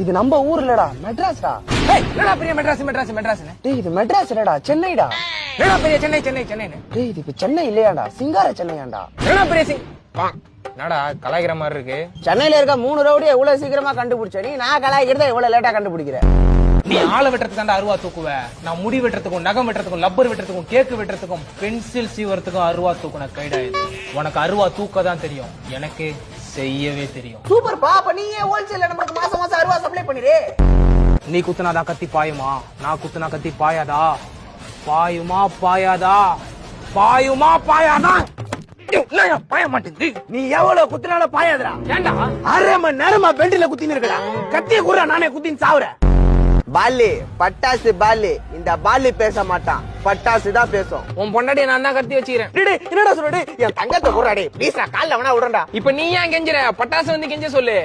இது நம்ம ஊர் இல்லடா, மெட்ராஸ்டா. என்னடா பெரிய மெட்ராஸ் டேய் இது மெட்ராஸ் இல்லடா, சென்னைடா. என்னடா பெரிய சென்னை டேய் இது இப்ப சென்னை இல்லையாடா, சிங்கார சென்னையாண்டா. என்னடா பெரிய என்னடா கலாய்க்கிற மாதிரி இருக்கு. சென்னையில இருக்க 3 ரவுடியை இவ்வளவு சீக்கிரமா கண்டுபிடிச்ச நீ, நான் கலாய்க்கிறத இவ்வளவு லேட்டா கண்டுபிடிக்கிறேன். நீ ஆளை வெட்டுறதுக்கு தாண்டா அருவா தூக்குவ. நான் முடி வெட்டுறதுக்கும், நகம் வெட்டுறதுக்கும், லப்பர் வெட்டுறதுக்கும், கேக்கு வெட்டுறதுக்கும், பென்சில் சீவறதுக்கும் அருவா தூக்குன கைடா இது. உனக்கு அருவா தூக்க தான் தெரியும், எனக்கு செய்யவே தெரியும். சூப்பர் பா, அப்ப நீயே ஹோல்சேல்ல நமக்கு மாசம் மாசம் அருவா சப்ளை பண்ணிரு. நீ குத்துனாதான் கத்தி பாயுமா? நான் குத்துனா கத்தி பாயாதா? பாயுமா பாயாதா? பாயுமா பாயாதா? பாய மாட்டேங்குது. நீ எவ்வளவு குத்துனாலும் பாயாதுடா. ஏண்டா 1/2 மணி நேரமா பெண்டில குத்தின்னு இருக்கடா. கத்திய குறா, நானே குத்தின்னு சாவுறேன். பாலி பட்டாசு பாலி, இந்த பாலி பேச மாட்டான், பட்டாசு தான் பேசும். உன் பொண்டாடிய நான் தான் கத்தி வச்சுக்கிறேன். என்னடா சொல்றடி? என் தங்கத்தை குறாடி ப்ளீஸ், நான் கால்ல வேணா விடுறேன்டா. இப்ப நீ ஏன் கெஞ்சுற? பட்டாசு வந்து கெஞ்ச சொல்லு.